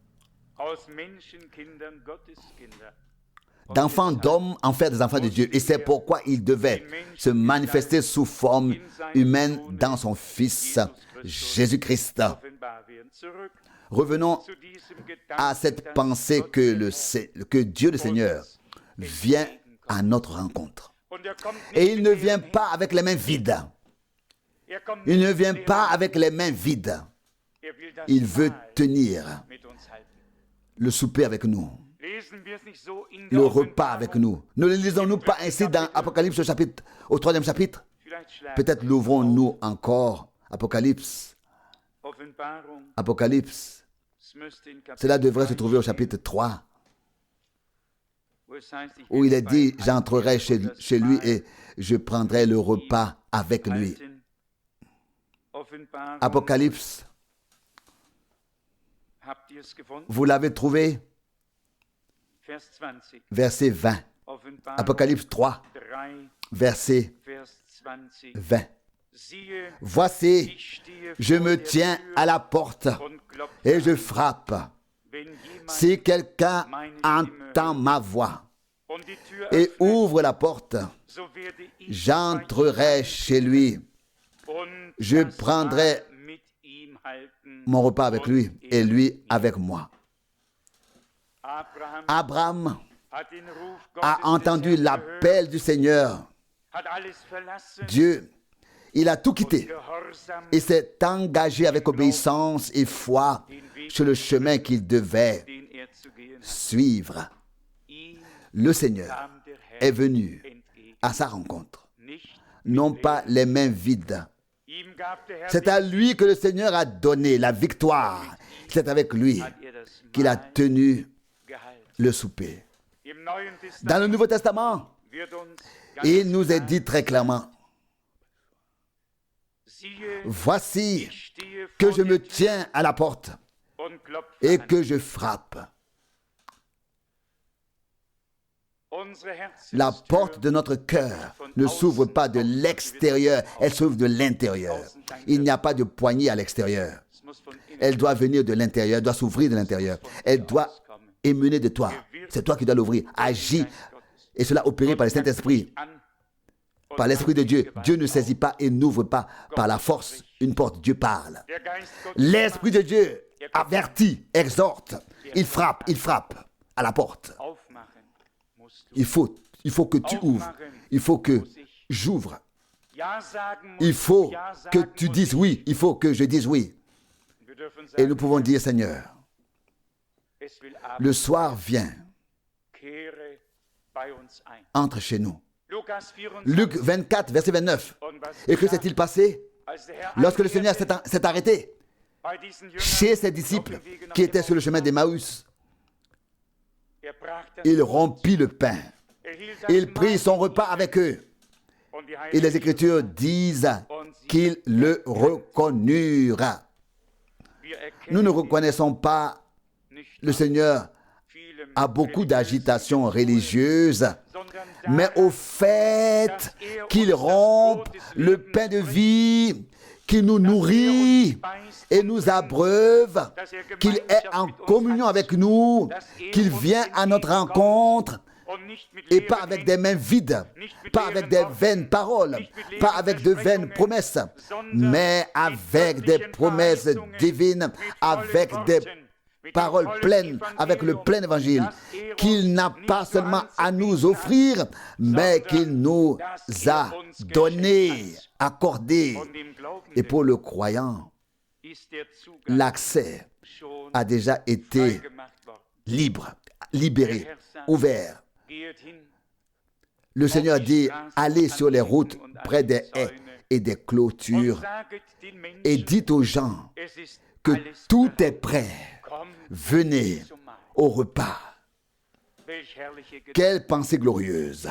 S1: d'enfants d'hommes en faire des enfants de Dieu. Et c'est pourquoi il devait se manifester sous forme humaine dans son Fils Jésus-Christ. Revenons à cette pensée que Dieu le Seigneur vient à notre rencontre. Et il ne vient pas avec les mains vides. Il ne vient pas avec les mains vides. Il veut tenir le souper avec nous, le repas avec nous. Ne le lisons-nous pas ainsi dans Apocalypse au 3e chapitre? Peut-être l'ouvrons-nous encore. Apocalypse. Cela devrait se trouver au chapitre 3, où il est dit, j'entrerai chez lui et je prendrai le repas avec lui. Apocalypse, vous l'avez trouvé? Verset 20. Apocalypse 3, verset 20. Voici, je me tiens à la porte et je frappe. Si quelqu'un entend ma voix et ouvre la porte, j'entrerai chez lui. Je prendrai mon repas avec lui et lui avec moi. Abraham a entendu l'appel du Seigneur. Dieu, il a tout quitté et s'est engagé avec obéissance et foi sur le chemin qu'il devait suivre. Le Seigneur est venu à sa rencontre, non pas les mains vides. C'est à lui que le Seigneur a donné la victoire. C'est avec lui qu'il a tenu le souper. Dans le Nouveau Testament, il nous est dit très clairement, voici que je me tiens à la porte et que je frappe. La porte de notre cœur ne s'ouvre pas de l'extérieur, elle s'ouvre de l'intérieur. Il n'y a pas de poignée à l'extérieur. Elle doit venir de l'intérieur, elle doit s'ouvrir de l'intérieur. Elle doit émaner de toi. C'est toi qui dois l'ouvrir. Agis. Et cela opéré par le Saint-Esprit, par l'Esprit de Dieu. Dieu ne saisit pas et n'ouvre pas par la force une porte. Dieu parle. L'Esprit de Dieu avertit, exhorte. Il frappe à la porte. Il faut que tu ouvres. Il faut que j'ouvre. Il faut que tu dises oui. Il faut que je dise oui. Et nous pouvons dire, Seigneur, le soir vient. Entre chez nous. Luc 24, verset 29. Et que s'est-il passé lorsque le Seigneur s'est arrêté chez ses disciples qui étaient sur le chemin d'Emmaüs? Il rompit le pain. Il prit son repas avec eux. Et les Écritures disent qu'ils le reconnurent. Nous ne reconnaissons pas le Seigneur à beaucoup d'agitation religieuse, mais au fait qu'il rompe le pain de vie, qu'il nous nourrit et nous abreuve, qu'il est en communion avec nous, qu'il vient à notre rencontre, et pas avec des mains vides, pas avec des vaines paroles, pas avec de vaines promesses, mais avec des promesses divines, avec des paroles pleines, avec le plein évangile, qu'il n'a pas seulement à nous offrir, mais qu'il nous a donné, accordé. Et pour le croyant, l'accès a déjà été libre, libéré, ouvert. Le Seigneur dit, allez sur les routes près des haies et des clôtures et dites aux gens que tout est prêt. Venez au repas. Quelle pensée glorieuse.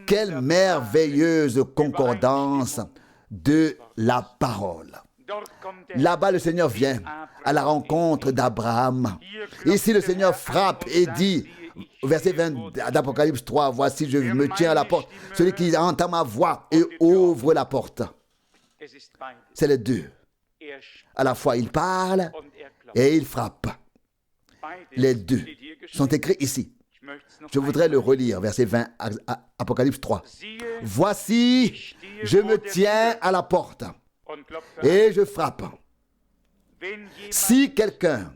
S1: Quelle merveilleuse concordance de la parole. Là-bas, le Seigneur vient à la rencontre d'Abraham. Ici, le Seigneur frappe et dit, verset 20 d'Apocalypse 3, voici, je me tiens à la porte. Celui qui entend ma voix et ouvre la porte. C'est les deux. À la fois, il parle et il frappe. Les deux sont écrits ici. Je voudrais le relire, verset 20, Apocalypse 3. Voici, je me tiens à la porte et je frappe. Si quelqu'un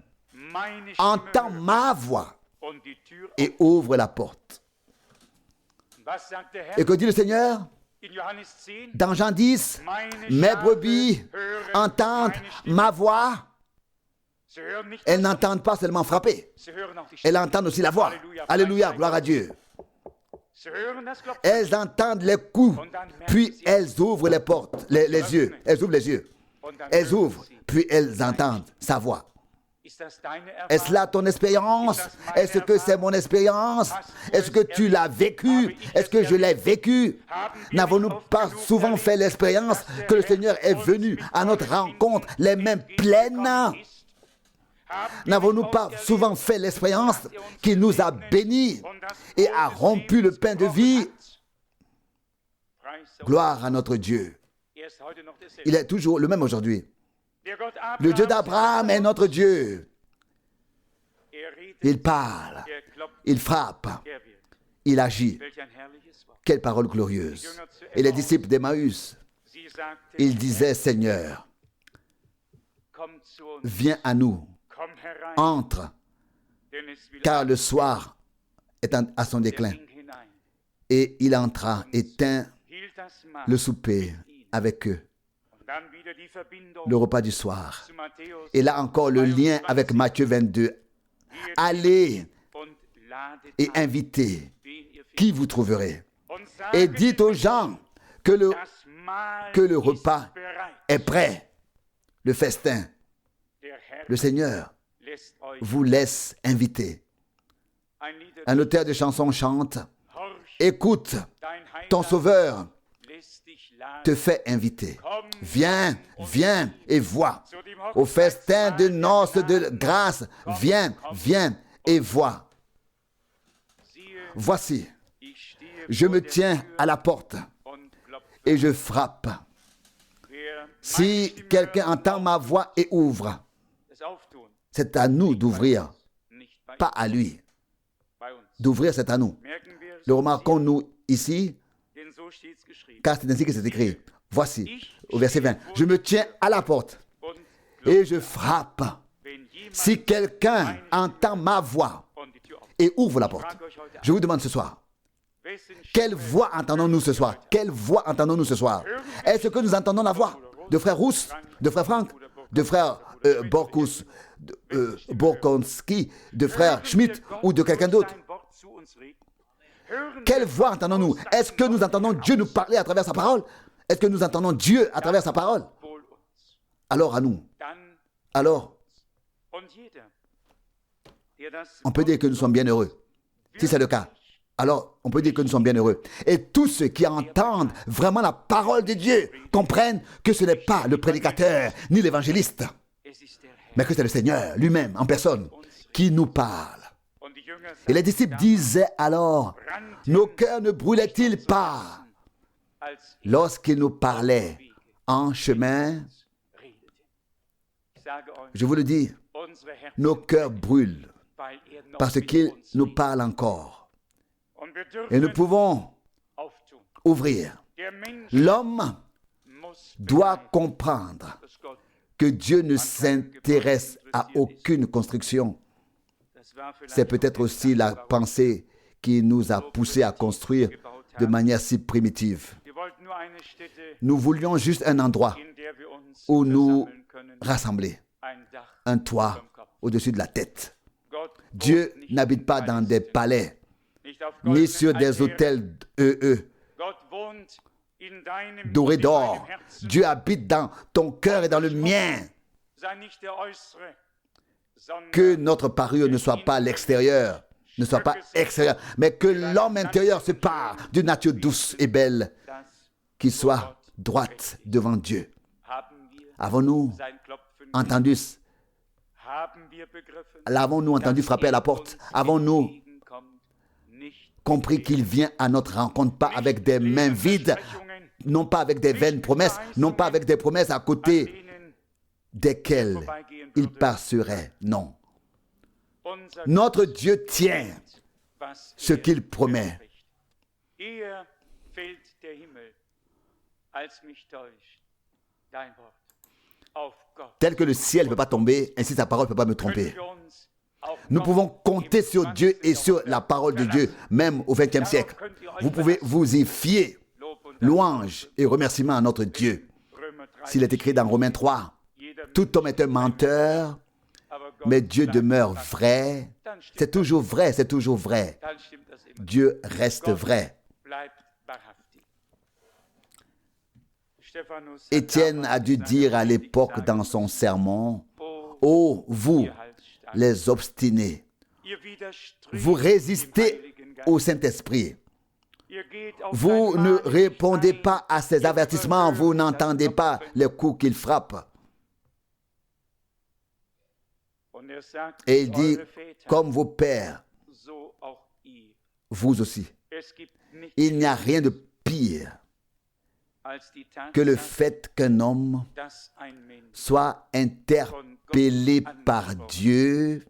S1: entend ma voix et ouvre la porte. Et que dit le Seigneur? Dans Jean 10, mes brebis entendent ma voix. Elles n'entendent pas seulement frapper. Elles entendent aussi la voix. Alléluia, gloire à Dieu. Elles entendent les coups, puis elles ouvrent les portes, les yeux. Elles ouvrent les yeux. Elles ouvrent, puis elles entendent sa voix. Est-ce là ton expérience? Est-ce que c'est mon expérience? Est-ce que tu l'as vécu? Est-ce que je l'ai vécu? N'avons-nous pas souvent fait l'expérience que le Seigneur est venu à notre rencontre les mains pleines? N'avons-nous pas souvent fait l'expérience qu'il nous a bénis et a rompu le pain de vie? Gloire à notre Dieu. Il est toujours le même aujourd'hui. Le Dieu d'Abraham est notre Dieu. Il parle, il frappe, il agit. Quelle parole glorieuse. Et les disciples d'Emmaüs, ils disaient, Seigneur, viens à nous, entre, car le soir à son déclin. Et il entra et tint le souper avec eux, le repas du soir. Et là encore, le lien avec Matthieu 22. Allez et invitez qui vous trouverez. Et dites aux gens que le repas est prêt, le festin. Le Seigneur vous laisse inviter. Un auteur de chansons chante: écoute, ton Sauveur te fait inviter. Viens, viens et vois. Au festin de noces de grâce, viens, viens et vois. Voici, je me tiens à la porte et je frappe. Si quelqu'un entend ma voix et ouvre, c'est à nous d'ouvrir, pas à lui. D'ouvrir, c'est à nous. Le remarquons-nous ici, car c'est ainsi que c'est écrit. Voici, au verset 20, je me tiens à la porte et je frappe. Si quelqu'un entend ma voix et ouvre la porte, je vous demande ce soir, quelle voix entendons-nous ce soir? Quelle voix entendons-nous ce soir? Est-ce que nous entendons la voix de frère Rousse, de frère Franck, de frère Borkonski, de frère Schmidt ou de quelqu'un d'autre? Quelle voix entendons-nous? Est-ce que nous entendons Dieu nous parler à travers sa parole? Est-ce que nous entendons Dieu à travers sa parole? Alors à nous. Alors, on peut dire que nous sommes bien heureux. Si c'est le cas, alors on peut dire que nous sommes bien heureux. Et tous ceux qui entendent vraiment la parole de Dieu comprennent que ce n'est pas le prédicateur ni l'évangéliste, mais que c'est le Seigneur lui-même en personne qui nous parle. Et les disciples disaient alors, nos cœurs ne brûlaient-ils pas lorsqu'il nous parlait en chemin? Je vous le dis, nos cœurs brûlent parce qu'il nous parle encore. Et nous pouvons ouvrir. L'homme doit comprendre que Dieu ne s'intéresse à aucune construction. C'est peut-être aussi la pensée qui nous a poussés à construire de manière si primitive. Nous voulions juste un endroit où nous rassembler, un toit au-dessus de la tête. Dieu n'habite pas dans des palais, ni sur des hôtels dorés d'or. Dieu habite dans ton cœur et dans le mien. Que notre parure ne soit pas l'extérieur, ne soit pas extérieur, mais que l'homme intérieur se pare d'une nature douce et belle, qui soit droite devant Dieu. Avons-nous entendu? L'avons-nous entendu frapper à la porte? Avons-nous compris qu'il vient à notre rencontre, pas avec des mains vides, non pas avec des vaines promesses, non pas avec des promesses à côté desquelles il passerait? Non. Notre Dieu tient ce qu'il promet. Tel que le ciel ne peut pas tomber, ainsi sa parole ne peut pas me tromper. Nous pouvons compter sur Dieu et sur la parole de Dieu, même au XXe siècle. Vous pouvez vous y fier. Louange et remerciement à notre Dieu. S'il est écrit dans Romains 3, tout homme est un menteur, mais Dieu demeure vrai. C'est toujours vrai, c'est toujours vrai. Dieu reste vrai. Étienne a dû dire à l'époque dans son sermon, « Ô vous, les obstinés, vous résistez au Saint-Esprit. Vous ne répondez pas à ses avertissements, vous n'entendez pas les coups qu'il frappe. » Et il dit, comme vos pères, vous aussi. Il n'y a rien de pire que le fait qu'un homme soit interpellé par Dieu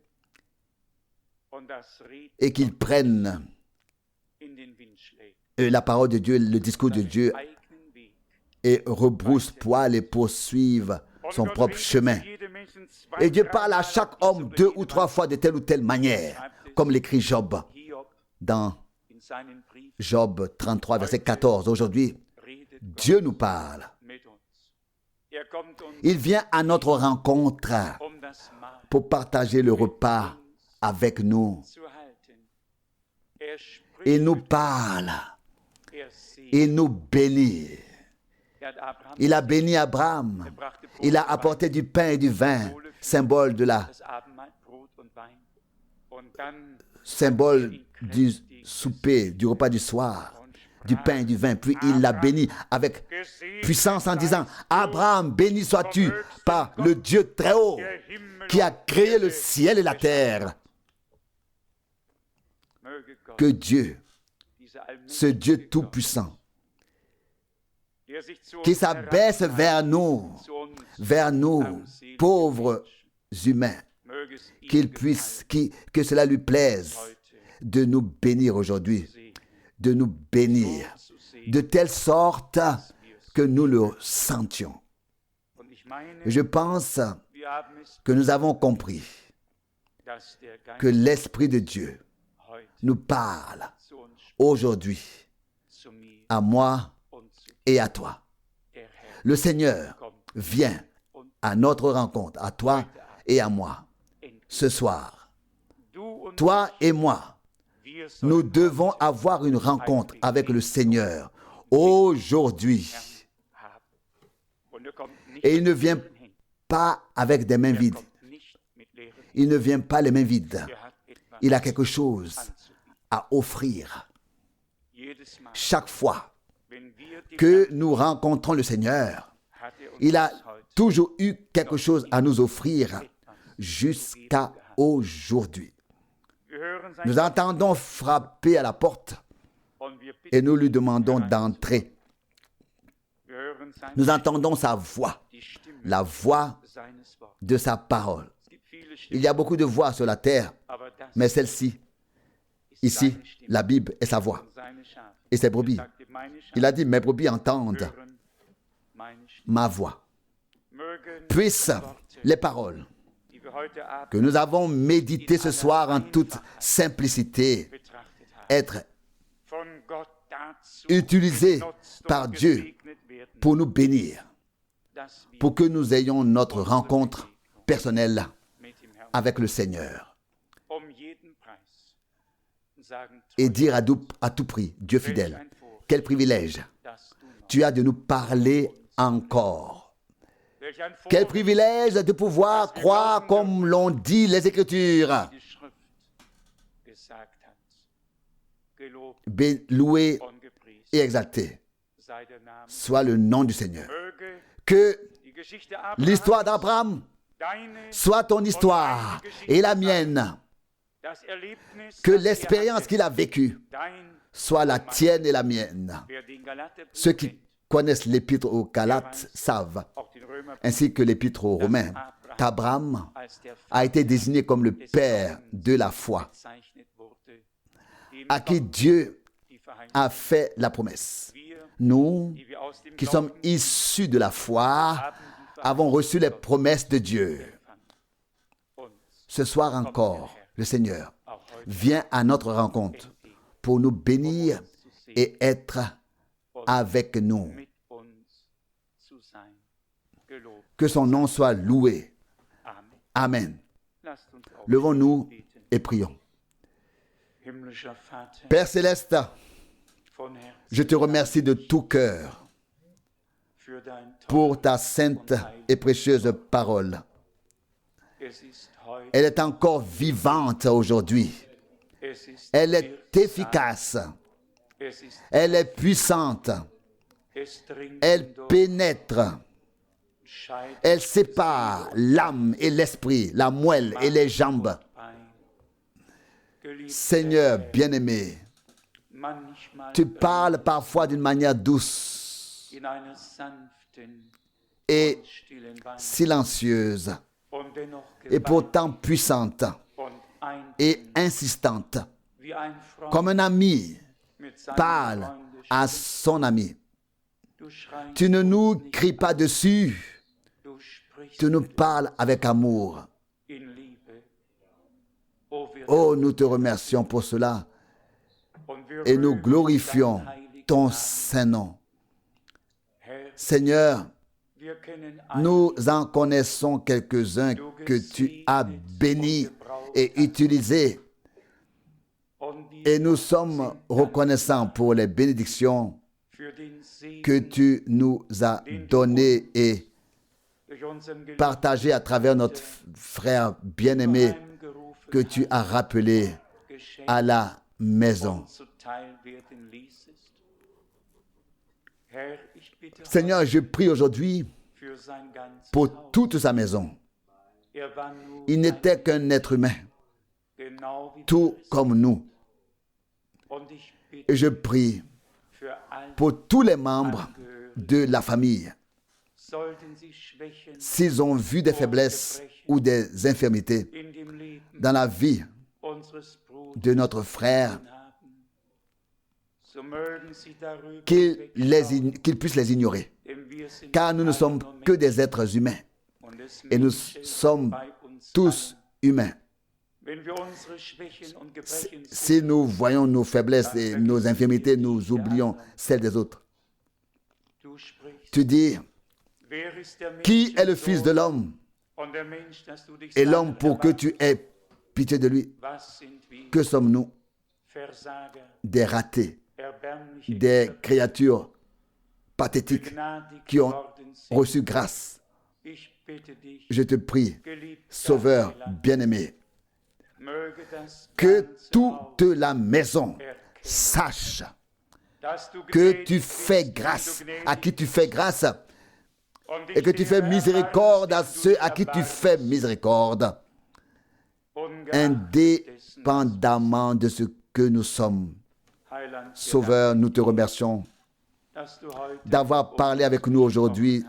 S1: et qu'il prenne la parole de Dieu, le discours de Dieu et rebrousse poil et poursuive son propre chemin. Et Dieu parle à chaque homme 2 ou 3 fois de telle ou telle manière, comme l'écrit Job. dans Job 33, verset 14. Aujourd'hui, Dieu nous parle. Il vient à notre rencontre pour partager le repas avec nous. Il nous parle. Il nous bénit. Il a béni Abraham. Il a apporté du pain et du vin, symbole du souper, du repas du soir, du pain et du vin. Puis il l'a béni avec puissance en disant, Abraham, béni sois-tu par le Dieu très haut qui a créé le ciel et la terre. Que Dieu, ce Dieu tout-puissant, qui s'abaisse vers nous, pauvres humains, que cela lui plaise de nous bénir aujourd'hui, de nous bénir, de telle sorte que nous le sentions. Je pense que nous avons compris que l'Esprit de Dieu nous parle aujourd'hui à moi et à toi. Le Seigneur vient à notre rencontre, à toi et à moi, ce soir. Toi et moi, nous devons avoir une rencontre avec le Seigneur aujourd'hui. Et il ne vient pas avec des mains vides. Il ne vient pas les mains vides. Il a quelque chose à offrir. Chaque fois que nous rencontrons le Seigneur, il a toujours eu quelque chose à nous offrir jusqu'à aujourd'hui. Nous entendons frapper à la porte et nous lui demandons d'entrer. Nous entendons sa voix, la voix de sa parole. Il y a beaucoup de voix sur la terre, mais celle-ci, ici, la Bible est sa voix et ses brebis. Il a dit, mes brebis entendent ma voix. Puissent les paroles que nous avons méditées ce soir en toute simplicité être utilisées par Dieu pour nous bénir, pour que nous ayons notre rencontre personnelle avec le Seigneur. Et dire à tout prix, Dieu fidèle, quel privilège tu as de nous parler encore. Quel privilège de pouvoir croire comme l'ont dit les Écritures. Loué et exalté soit le nom du Seigneur. Que l'histoire d'Abraham soit ton histoire et la mienne. Que l'expérience qu'il a vécue soit la tienne et la mienne. Ceux qui connaissent l'épître aux Galates savent, ainsi que l'épître aux Romains, qu'Abraham a été désigné comme le père de la foi, à qui Dieu a fait la promesse. Nous, qui sommes issus de la foi, avons reçu les promesses de Dieu. Ce soir encore, le Seigneur vient à notre rencontre pour nous bénir et être avec nous. Que son nom soit loué. Amen. Levons-nous et prions. Père céleste, je te remercie de tout cœur pour ta sainte et précieuse parole. Elle est encore vivante aujourd'hui. Elle est efficace. Elle est puissante. Elle pénètre. Elle sépare l'âme et l'esprit, la moelle et les jambes. Seigneur bien-aimé, tu parles parfois d'une manière douce et silencieuse, et pourtant puissante et insistante, comme un ami parle à son ami. Tu ne nous cries pas dessus, tu nous parles avec amour. Oh, nous te remercions pour cela. et nous glorifions ton Saint-Nom. Seigneur, nous en connaissons quelques-uns que tu as bénis et utilisés. Et nous sommes reconnaissants pour les bénédictions que tu nous as données et partagées à travers notre frère bien-aimé que tu as rappelé à la maison. Seigneur, je prie aujourd'hui pour toute sa maison. Il n'était qu'un être humain, tout comme nous. Et je prie pour tous les membres de la famille. S'ils ont vu des faiblesses ou des infirmités dans la vie de notre frère, qu'ils puissent les ignorer. Car nous ne sommes que des êtres humains. Et nous sommes tous humains. Si nous voyons nos faiblesses et nos infirmités, nous oublions celles des autres. Tu dis, qui est le Fils de l'homme? Et l'homme pour que tu aies pitié de lui. Que sommes-nous? Des ratés, des créatures pathétiques qui ont reçu grâce. Je te prie, Sauveur bien-aimé, que toute la maison sache que tu fais grâce à qui tu fais grâce et que tu fais miséricorde à ceux à qui tu fais miséricorde, indépendamment de ce que nous sommes. Sauveur, nous te remercions d'avoir parlé avec nous aujourd'hui,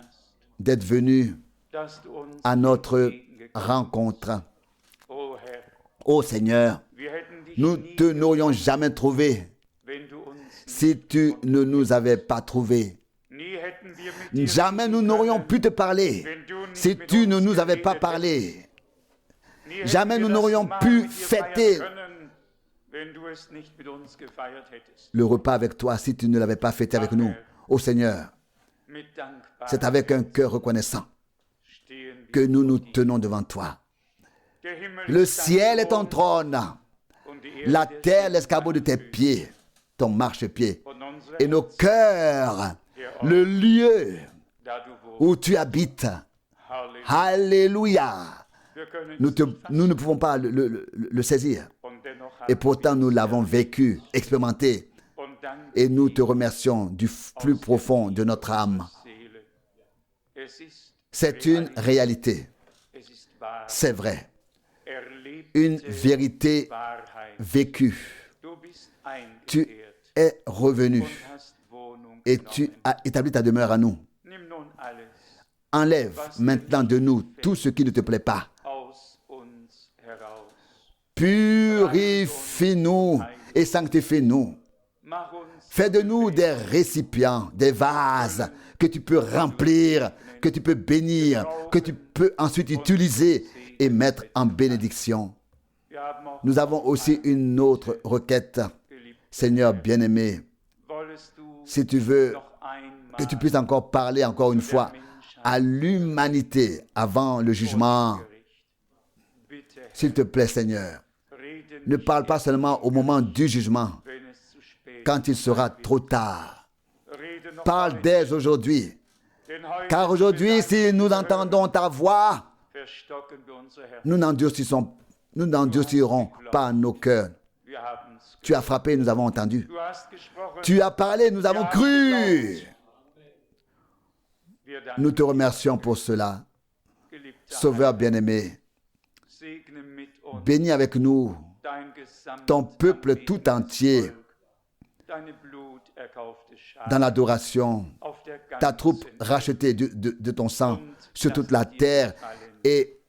S1: d'être venu à notre rencontre. Ô Seigneur, nous ne te n'aurions jamais trouvé si tu ne nous avais pas trouvés. Jamais nous n'aurions pu te parler si tu ne nous avais pas parlé. Jamais nous n'aurions pu fêter le repas avec toi si tu ne l'avais pas fêté avec nous. Ô Seigneur, c'est avec un cœur reconnaissant que nous nous tenons devant toi. Le ciel est ton trône, la terre l'escabeau de tes pieds, ton marchepied, et nos cœurs, le lieu où tu habites. Alléluia. Nous ne pouvons pas le saisir. Et pourtant, nous l'avons vécu, expérimenté. Et nous te remercions du plus profond de notre âme. C'est une réalité. C'est vrai. Une vérité vécue. Tu es revenu et tu as établi ta demeure à nous. Enlève maintenant de nous tout ce qui ne te plaît pas. Purifie-nous et sanctifie-nous. Fais de nous des récipients, des vases que tu peux remplir, que tu peux bénir, que tu peux ensuite utiliser et mettre en bénédiction. Nous avons aussi une autre requête. Seigneur bien-aimé, si tu veux que tu puisses encore parler encore une fois à l'humanité avant le jugement, s'il te plaît Seigneur, ne parle pas seulement au moment du jugement, quand il sera trop tard. Parle dès aujourd'hui, car aujourd'hui, si nous entendons ta voix, nous n'endurcirons pas nos cœurs. Tu as frappé, nous avons entendu. Tu as parlé, nous avons cru. Nous te remercions pour cela. Sauveur bien-aimé, bénis avec nous ton peuple tout entier dans l'adoration, ta troupe rachetée de ton sang sur toute la terre, et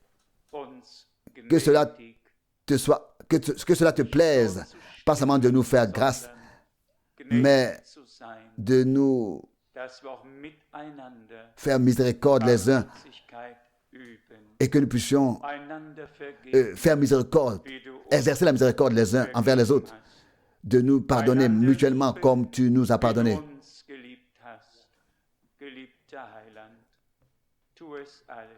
S1: que cela te soit, que cela te plaise, pas seulement de nous faire grâce, mais de nous faire miséricorde les uns et que nous puissions faire miséricorde, exercer la miséricorde les uns envers les autres, de nous pardonner mutuellement comme tu nous as pardonné.
S2: uns geliebt hast. Geliebter Heiland, tu es alles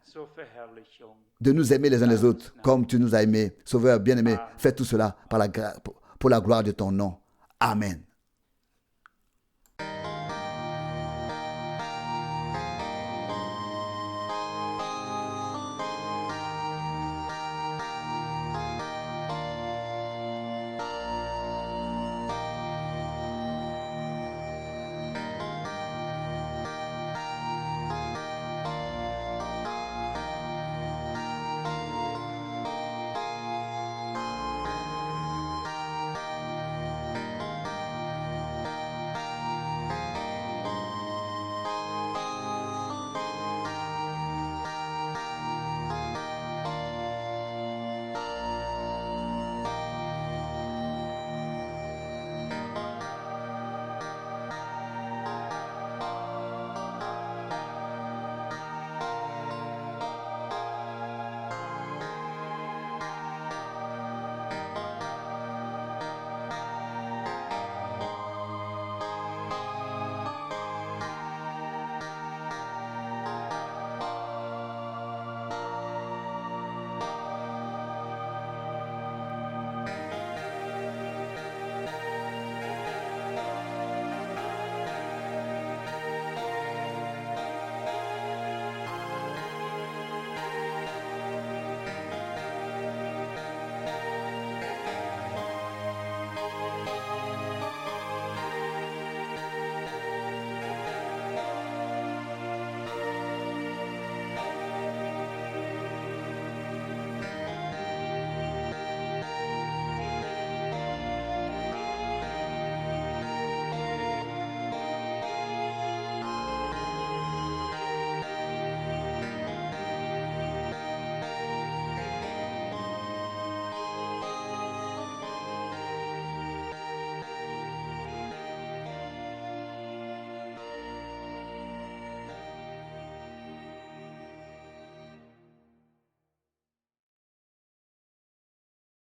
S2: zur Verherrlichung.
S1: De nous aimer les uns les autres comme tu nous as aimés. Sauveur bien-aimé, fais tout cela pour la gloire de ton nom. Amen.